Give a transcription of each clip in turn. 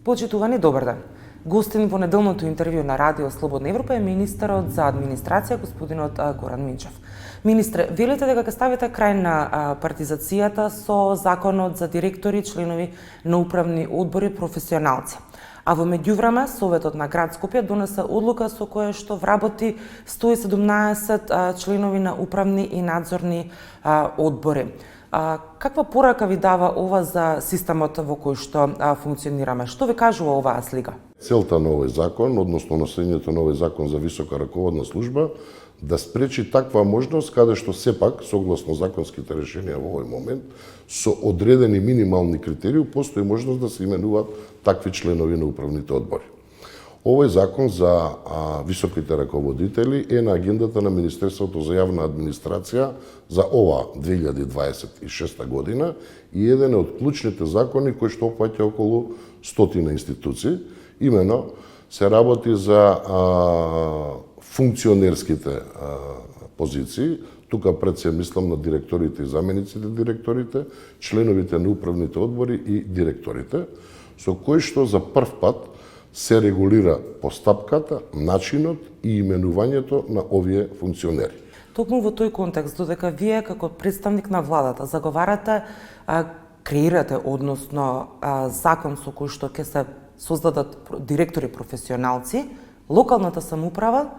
Почитувани, добар ден. Гостин во неделното интервју на Радио Слободна Европа е министерот за администрација господинот Горан Минчев. Министре, велите дека ќе ставите крај на партизацијата со законот за директори, членови на управни одбори, професионалци. А во меѓувреме, Советот на град Скопје донесе одлука со која што вработи 117 членови на управни и надзорни одбори. Каква порака ви дава ова за системот во кој што функционираме? Што ви кажува оваа слика? Целта на овој закон, односно носењето на овој закон за висока раководна служба, да спречи таква можност каде што сепак, согласно законските решенија во овој момент, со одредени минимални критериуми, постои можност да се именуваат такви членови на управните одбори. Овој закон за високите раководители е на агендата на Министерството за јавна администрација за ова 2026 година и еден од клучните закони кои што опфаќа околу 100 институции. Имено се работи за функционерските позиции. Тука пред се мислам на директорите и замениците директорите, членовите на управните одбори и директорите, со кои што за прв пат се регулира постапката, начинот и именувањето на овие функционери. Токму во тој контекст, додека вие како представник на владата заговарате, креирате, односно закон со кој што ќе се создадат директори професионалци, локалната самоуправа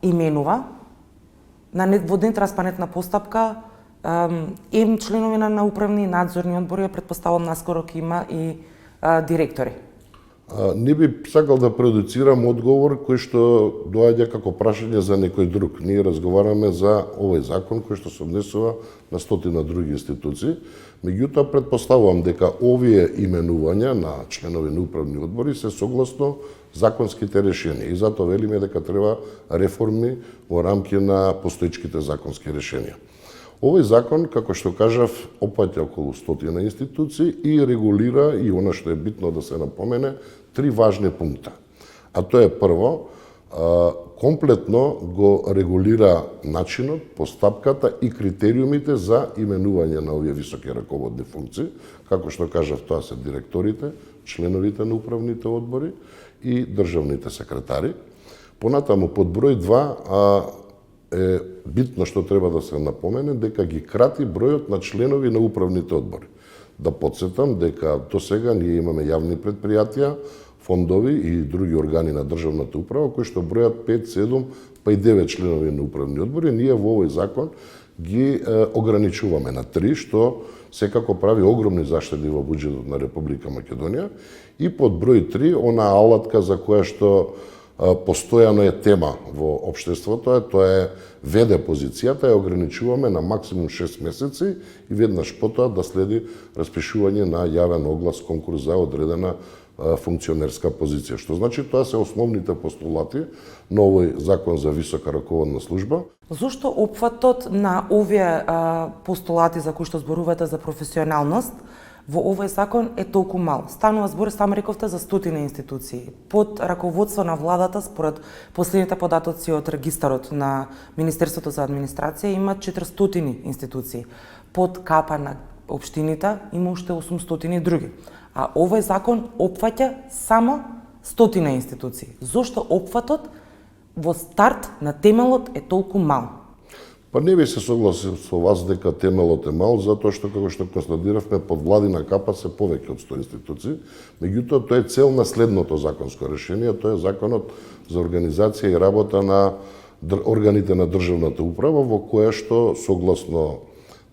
именува во нетранспарентна постапка им членови на управни и надзорни одбори, претпоставувам наскоро ќе има и директори. Не би сакал да продуцирам одговор кој што доаѓа како прашање за некој друг. Ние разговараме за овој закон кој што се однесува на 100 други институции. Меѓутоа, претпоставувам дека овие именувања на членови на управни одбори се согласно законските решенија. И затоа велиме дека треба реформи во рамки на постоечките законски решенија. Овој закон, како што кажав, опфаќа околу 100 институции и регулира, и она што е битно да се напомене, 3 важни пункта. А тоа е прво, комплетно го регулира начинот, постапката и критериумите за именување на овие високи раководни функции. Како што кажав, тоа се директорите, членовите на управните одбори и државните секретари. Понатаму, под број 2, е битно што треба да се напомене дека ги крати бројот на членови на управните одбори. Да подсетам дека до сега ние имаме јавни предпријатија, фондови и други органи на државната управа кои што бројат 5, 7, па и 9 членови на управни одбори. Ние во овој закон ги ограничуваме на 3, што секако прави огромни заштеди во буџетот на Република Македонија. И под број 3, она алатка за која што постојано е тема во општеството, тоа е веде позицијата, ја ограничуваме на максимум 6 месеци и веднаш потоа да следи распишување на јавен оглас конкурс за одредена функционерска позиција. Што значи тоа се основните постулати на овој закон за висока раководна служба. Зошто опфатот на овие постулати за кои што зборувате за професионалност во овој закон е толку мал? Станува збор, сам рековте, за 100 институции. Под раководство на владата, според последните податоци од регистарот на Министерството за администрација, има 400 институции. Под капа на општините има уште 800 други. А овој закон опфаќа само 100 институции. Зошто опфатот во старт на темелот е толку мал? Па не би се согласил со вас дека темелот е мал, затоа што, како што констатиравме, под владина капа се повеќе од 100 институции. Меѓутоа, тоа е цел на следното законско решение, тоа е законот за организација и работа на органите на државната управа, во која што, согласно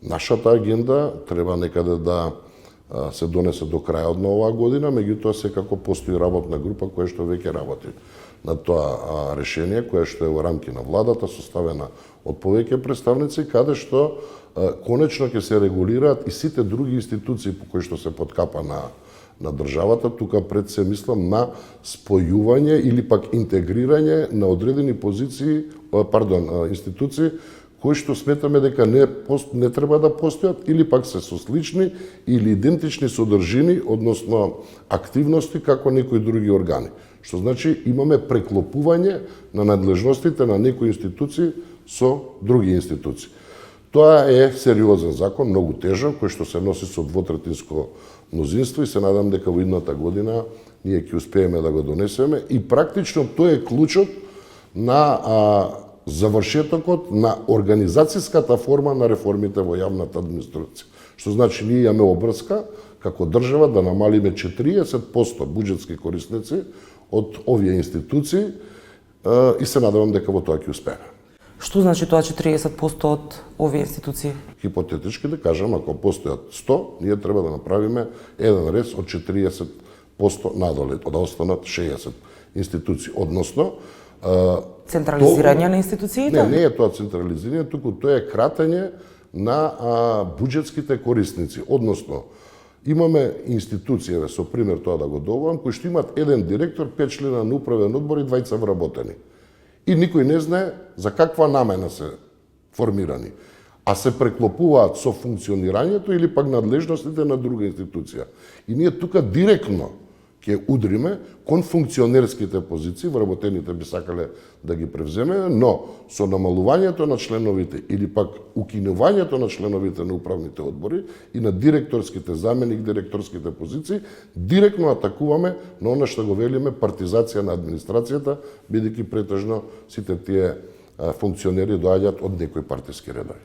нашата агенда, треба некаде да се донесе до крајот на оваа година, меѓутоа секако постои работна група која што веќе работи на тоа решение, кое што е во рамки на владата, составена од повеќе представници, каде што конечно ќе се регулираат и сите други институции по кои што се под капа на државата. Тука пред се мислам на спојување или пак интегрирање на одредени институции кои што сметаме дека не треба да постојат или пак се со слични или идентични содржини, односно активности како некои други органи. Што значи имаме преклопување на надлежностите на некои институции со други институции. Тоа е сериозен закон, многу тежок, кој што се носи со двотретинско мнозинство и се надам дека во идната година ние ќе успееме да го донесеме и практично тоа е клучот на завршетокот на организацијската форма на реформите во јавната администрација. Што значи ние имаме обврска како држава да намалиме 40% буџетски корисници од овие институции и се надевам дека во тоа ќе успееме. Што значи тоа 40% од овие институции? Хипотетички да кажам, ако постојат 100, ние треба да направиме еден рез од 40% надоле, од останат 60 институции. Односно, централизирање на институциите? Не е тоа централизирање, туку тоа е кратење на буџетските корисници. Односно, имаме институции, со пример тоа да го доводам, кои што имаат еден директор, 5 члена на управен одбор и 2 вработени. И никој не знае за каква намена се формирани, а се преклопуваат со функционирањето или пак надлежностите на друга институција. И ние тука директно ќе удриме кон функционерските позиции, вработените би сакале да ги превземе, но со намалувањето на членовите или пак укинувањето на членовите на управните одбори и на директорските заменик, директорските позиции, директно атакуваме на она што го велиме партизација на администрацијата, бидејќи претежно сите тие функционери доаѓаат од некои партиски редови.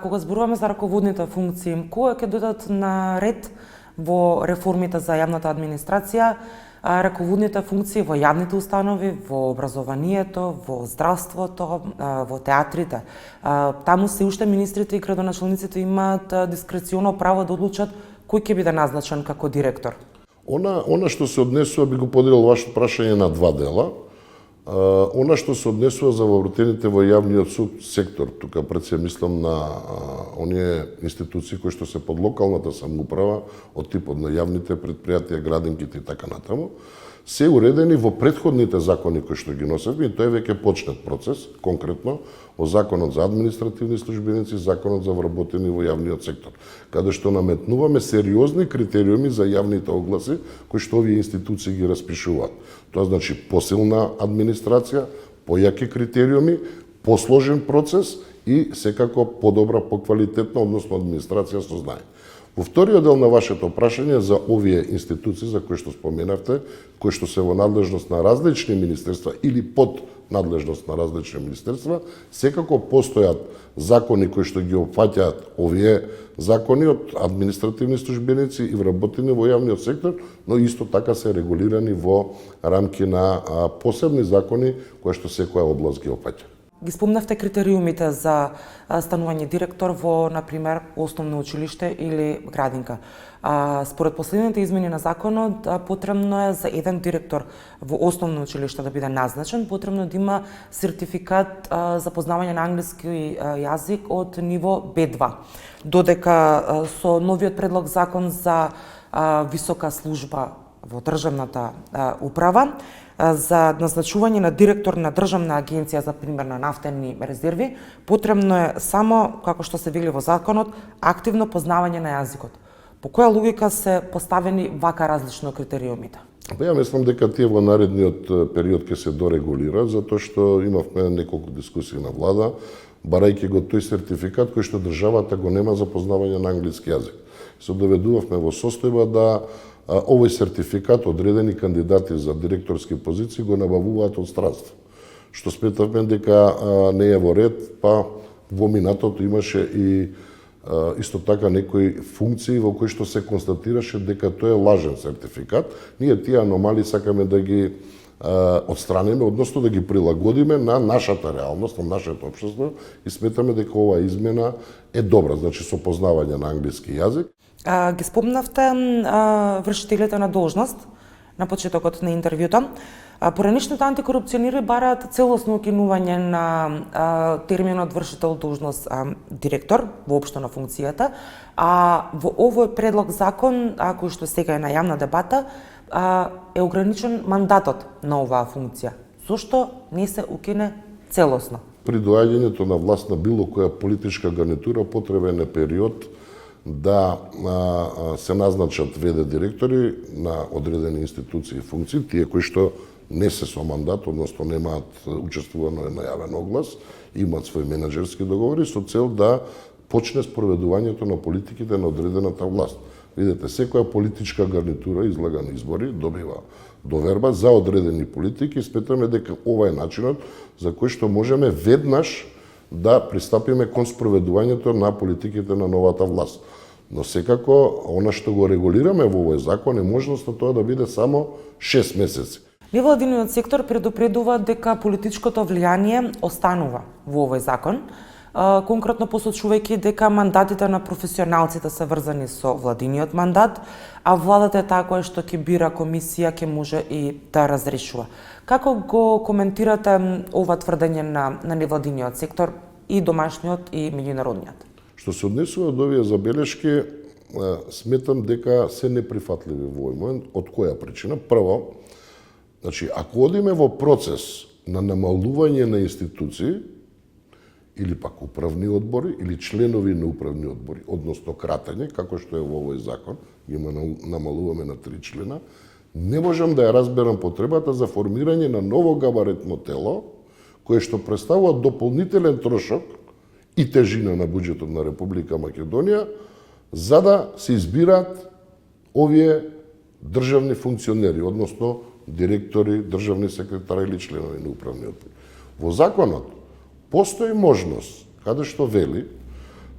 Кога зборуваме за раководните функции, кога ќе дојдат на ред во реформите за јавната администрација, раководните функции во јавните установи, во образованието, во здравството, во театрите. Таму се уште министрите и градоначалниците имаат дискреционо право да одлучат кој ќе биде назначен како директор. Она што се однесува, би го поделил вашето прашање на два дела. Она што се однесува за вовратените во јавниот сектор, тука пред се мислам на оние институции кои што се под локалната самоуправа, од типот на јавните предпријатија, градинките и така натаму, се уредени во претходните закони кои што ги носевме и тој веќе почнат процес, конкретно во Законот за административни службеници, Законот за вработени во јавниот сектор, каде што наметнуваме сериозни критериуми за јавните огласи кои што овие институции ги распишуваат. Тоа значи посилна администрација, појаки критериуми, посложен процес и секако подобра, поквалитетна, односно администрација со знаење. Во вториот дел на вашето прашање за овие институции за кои што споменавте, кои што се во надлежност на различни министерства или под надлежност на различни министерства, секако постојат закони кои што ги опфаќаат овие закони од административни службеници и вработени во јавниот сектор, но исто така се регулирани во рамки на посебни закони кои што секоја област ги опфаќа. Ги спомнавте критериумите за станување директор во, например, основно училиште или градинка. Според последните измени на законот, потребно е за еден директор во основно училиште да биде назначен, потребно да има сертификат за познавање на англиски јазик од ниво B2. Додека со новиот предлог закон за висока служба во државната управа, за назначување на директор на државна агенција за пример на нафтени резерви, потребно е само, како што се вели во законот, активно познавање на јазикот. По која логика се поставени вака различно критериумите? Ја мислам дека тие во наредниот период ќе се дорегулира, затоа што имавме неколку дискусии на влада, барајќи го тој сертификат кој што државата го нема за познавање на англиски јазик. Се доведувавме во состојба да овој сертификат одредени кандидати за директорски позиции го набавуваат од странство. Што сметавме дека не е во ред, па во минатото имаше и исто така некои функции во кои што се констатираше дека тоа е лажен сертификат. Ние тие аномалии сакаме да ги отстраниме, односно да ги прилагодиме на нашата реалност, на нашето општество и сметаме дека оваа измена е добра, значи со познавање на англиски јазик. Ги спомнавте вршителите на должност на почетокот на интервјуто. Поранешните антикорупционери бараат целосно укинување на терминот вршител должност директор воопшто на функцијата, а во овој предлог закон, кој што сега е на јавна дебата, е ограничен мандатот на оваа функција. Зошто не се укине целосно? При доаѓањето на власт на било која политичка гарнитура потребен е период да се назначат ВД директори на одредени институции и функции, тие кои што не се со мандат, односно немаат учествувано на јавен оглас, имаат своји менаџерски договори со цел да почне спроведувањето на политиките на одредената власт. Видете, секоја политичка гарнитура излага на избори, добива доверба за одредени политики и сметаме дека ова е начинот за кој што можеме веднаш да пристапиме кон спроведувањето на политиките на новата власт. Но секако, она што го регулираме во овој закон е можноста тоа да биде само 6 месеци. Невладиниот сектор предупредува дека политичкото влијание останува во овој закон, конкретно посочувајќи дека мандатите на професионалците се врзани со владиниот мандат, а владата е таа која што ќе бира комисија, ќе може и да разрешува. Како го коментирате ова тврдење на невладиниот сектор, и домашниот и меѓународниот? Што се однесува до овие забелешки, сметам дека се неприфатливи во овој момент. Од која причина? Прво, значи, ако одиме во процес на намалување на институции, или пак управни одбори, или членови на управни одбори, односно кратење, како што е во овој закон, ги намалуваме на 3 члена, не можам да ја разберам потребата за формирање на ново габаритно тело, кое што представува дополнителен трошок и тежина на буџетот на Република Македонија, за да се избираат овие државни функционери, односно директори, државни секретари или членови на управни одбори. Во законот постои можност, каде што вели,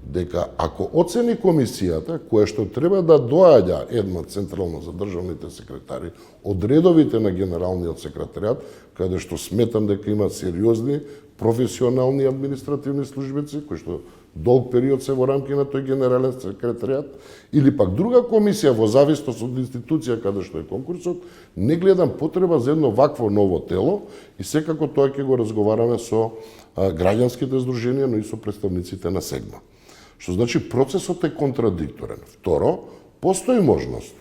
дека ако оцени комисијата, која што треба да доаѓа една централно за државните секретари, од редовите на генералниот секретаријат, каде што сметам дека има сериозни професионални административни службици, кои што долг период се во рамки на тој генерален секретаријат, или пак друга комисија во зависност од институција каде што е конкурсот, не гледам потреба за едно вакво ново тело и секако тоа ќе го разговараме со граѓанските здруженија, но и со представниците на СЕГМА. Што значи процесот е контрадикторен. Второ, постои можност,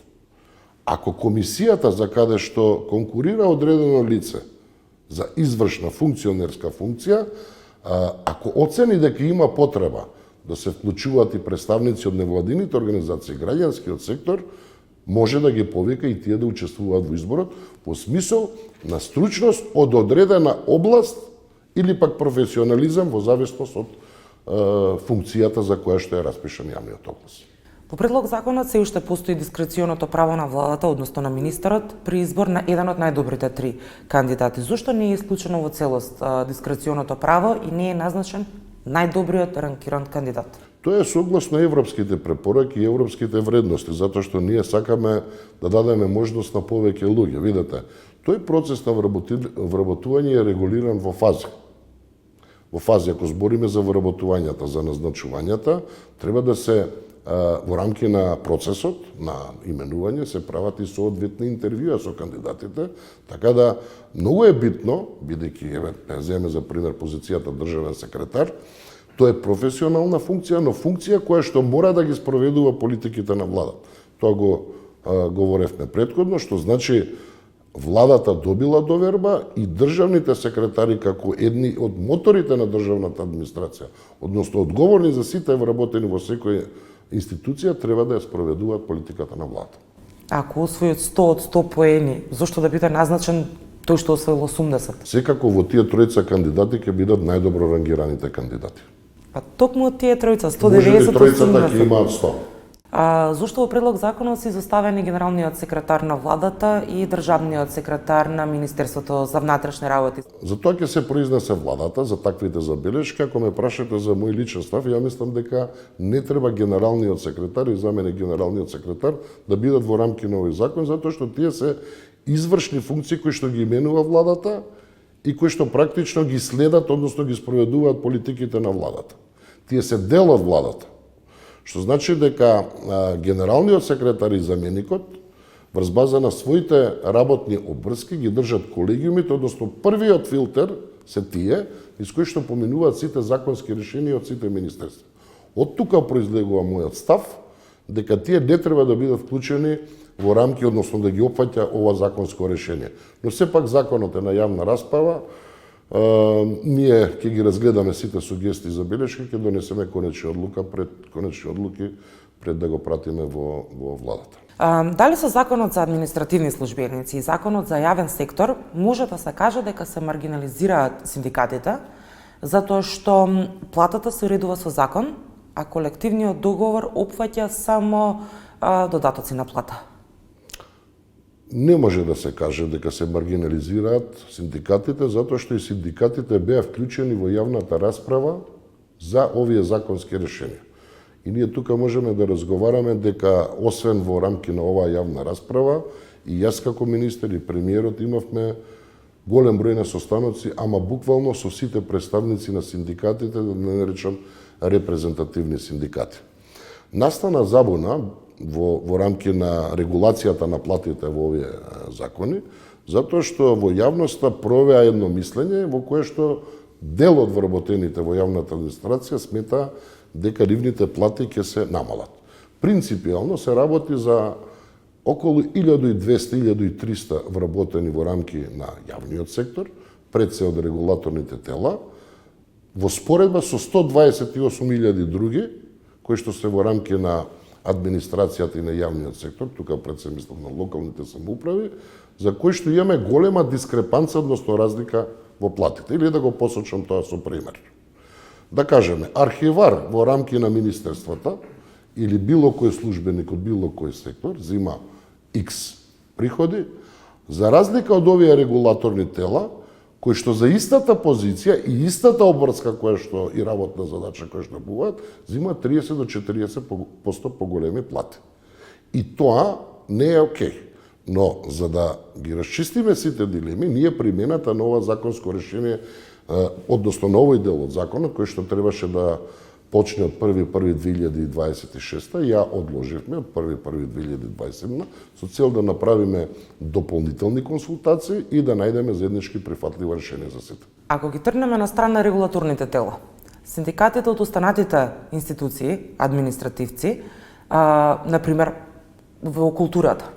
ако комисијата за каде што конкурира одредено лице за извршна функционерска функција, ако оцени дека има потреба да се вклучуваат и представници од невладините организации, граѓанскиот сектор, може да ги повика и тие да учествуваат во изборот по смисол на стручност од одредена област или пак професионализам во зависност од функцијата за која што е распишан јавниот оглас. По предлог законот се уште постои дискреционото право на владата, односно на министерот, при избор на еден од најдобрите 3 кандидати. Зошто не е исклучено во целост дискреционото право и не е назначен најдобриот ранкиран кандидат? Тоа е согласно европските препораки и европските вредности, затоа што ние сакаме да дадеме можност на повеќе луѓе. Видете, тој процес на вработување е регулиран во фази. Во фази, ако збориме за вработувањата, за назначувањата, треба да се во рамки на процесот на именување се прават и соодветни интервјуа со кандидатите, така да многу е битно, бидејќи земеме за пример позицијата државен секретар, тоа е професионална функција, но функција која што мора да ги спроведува политиките на владата. Тоа го говоревме претходно, што значи владата добила доверба и државните секретари како едни од моторите на државната администрација, односно одговорни за сите вработени во секоја институција, треба да ја спроведуваат политиката на владата. Ако освојат 100 од 100 поени, зошто да биде назначен тој што освоил 80? Секако во тие тројца кандидати ќе бидат најдобро рангираните кандидати. Па токму од тие тројца, Може 190 би тројцата ќе 80. имаат 100. Зошто во предлог законот се изоставени генералниот секретар на владата и државниот секретар на Министерството за внатрешни работи? За тоа ќе се произнесе владата за таквите забелешки. Ако ме прашате за мој личен став, ја мислам дека не треба генералниот секретар и заменик генералниот секретар да бидат во рамки на овој закон, затоа што тие се извршни функции кои што ги именува владата и кои што практично ги следат, односно ги спроведуваат политиките на владата. Тие се дел од владата. Што значи дека генералниот секретар и заменикот врз база на своите работни обврски ги држат колегиумите, односно првиот филтер се тие из кои што поминуваат сите законски решенија од сите министерства. Од тука произлегува мојот став дека тие не треба да бидат вклучени во рамки, односно да ги опфаќа ова законско решение. Но сепак законот е на јавна расправа. Ние ќе ги разгледаме сите сугестии за белешки, ќе донесеме конечни одлуки пред да го пратиме во владата. Дали со Законот за административни службеници и Законот за јавен сектор може да се каже дека се маргинализираат синдикатите, затоа што платата се уредува со закон, а колективниот договор опфаќа само додатоци на плата? Не може да се каже дека се маргинализираат синдикатите, затоа што и синдикатите беа вклучени во јавната расправа за овие законски решенија. И ние тука можеме да разговараме дека, освен во рамки на оваа јавна расправа, и јас како министер и премиерот имавме голем број на состаноци, ама буквално со сите представници на синдикатите, да не наречам репрезентативни синдикати. Настана забуна во рамки на регулацијата на платите во овие закони, затоа што во јавноста провеа едно мислење во кое што дел од вработените во јавната администрација смета дека нивните плати ќе се намалат. Принципијално се работи за околу 1200-1300 вработени во рамки на јавниот сектор, пред се од регулаторните тела, во споредба со 128.000 други, кои што се во рамки на администрацијата и на јавниот сектор, тука пред се мислам на локалните самоуправи, за кои што имаме голема дискрепанца, односно разлика во платите. Или да го посочам тоа со пример. Да кажеме, архивар во рамки на министерствата или било кој службеник од било кој сектор зима X приходи, за разлика од овие регулаторни тела, кои што за истата позиција и истата обврска која што и работна задача која што буваат, зима 30 до 40% поголеми плати. И тоа не е окей. Но за да ги расчистиме сите дилеми, ние примената на ова законско решение, односно на овој дел од законот, кој што требаше да почне од 1.1.2026, ја одложивме од 1.1.2027 со цел да направиме дополнителни консултации и да најдеме заеднички прифатливо решение за сите. Ако ги тргнеме на страна регулаторните тела, синдикатите од останатите институции, административци, например во културата,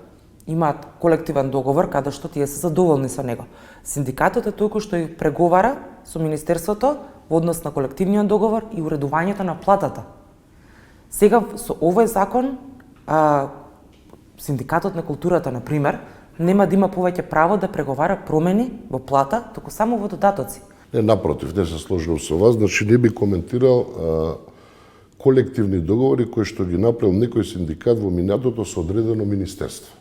имаат колективен договор каде што тие се задоволни со него. Синдикатот е тој кој што и преговара со министерството во однос на колективниот договор и уредувањето на платата. Сега со овој закон синдикатот на културата, например, нема да има повеќе право да преговара промени во плата, туку само во додатоци. Не, напротив, не се сложил со вас, значи не би коментирал колективни договори кои што ги направил некој синдикат во минатото со одредено министерство.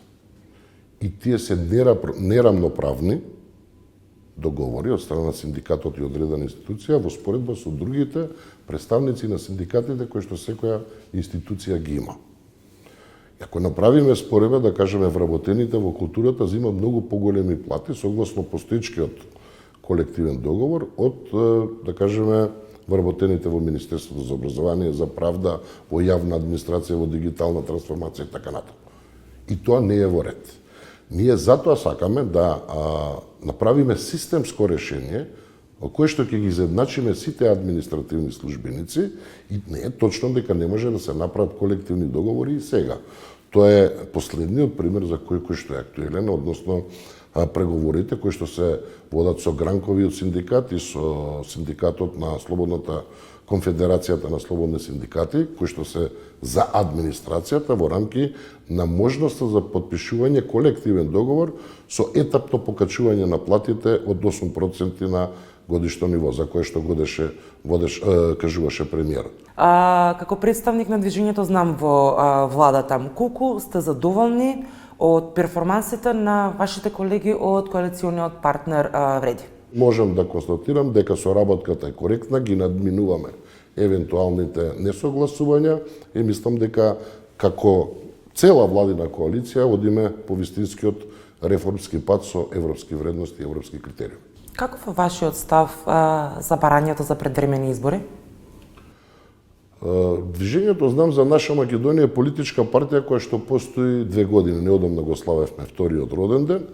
И тие се нерамноправни договори од страна на синдикатот и одредена институција во споредба со другите представници на синдикатите кои што секоја институција ги има. И ако направиме споредба, да кажеме, вработените во културата зимаат многу поголеми плати согласно постоечкиот колективен договор од, да кажеме, вработените во Министерството за образование, за правда, во јавна администрација, во дигитална трансформација и така натаму. И тоа не е во ред. Ние затоа сакаме да направиме системско решение во кое што ќе ги изедначиме сите административни службеници и не е точно дека не може да се направат колективни договори и сега. Тоа е последниот пример за кој што е актуелен, односно преговорите кои што се водат со гранковиот синдикат и со синдикатот на Слободната Конфедерацијата на слободни синдикати, кои што се за администрацијата во рамки на можноста за потпишување колективен договор со етапно покачување на платите од 8% на годишно ниво, за кое што кажуваше премиерот. Како представник на движењето знам во владата, колку сте задоволни од перформансите на вашите колеги од коалициониот партнер Вреди? Можам да констатирам дека соработката е коректна, ги надминуваме евентуалните несогласувања и мислам дека како цела владина коалиција одиме по вистинскиот реформски пат со европски вредности и европски критериуми. Каков е вашиот став за барањето за предвремени избори? Движењето Знам за наша Македонија е политичка партија која што постои 2 години, неодамна го славевме вториот роден ден.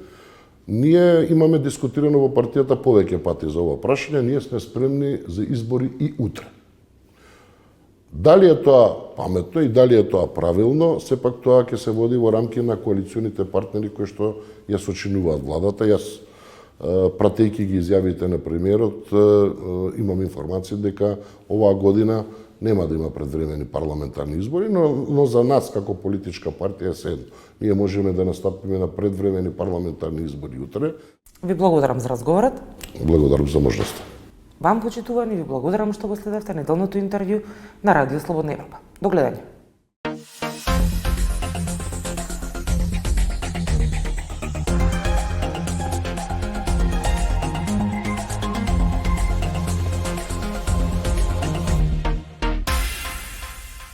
Ние имаме дискутирано во партијата повеќе пати за ова прашање, ние сме спремни за избори и утре. Дали е тоа паметно и дали е тоа правилно, сепак тоа ќе се води во рамки на коалиционите партнери кои што ја сочинуваат владата. Јас, пратејќи ги изјавите на премиерот, имам информација дека оваа година нема да има предвремени парламентарни избори, но за нас како политичка партија се едно. Ние можеме да настапиме на предвремени парламентарни избори утре. Ви благодарам за разговорот. Благодарам за можноста. Вам, почитувани, ви благодарам што го следевте неделното интервју на Радио Слободна Европа. До гледање.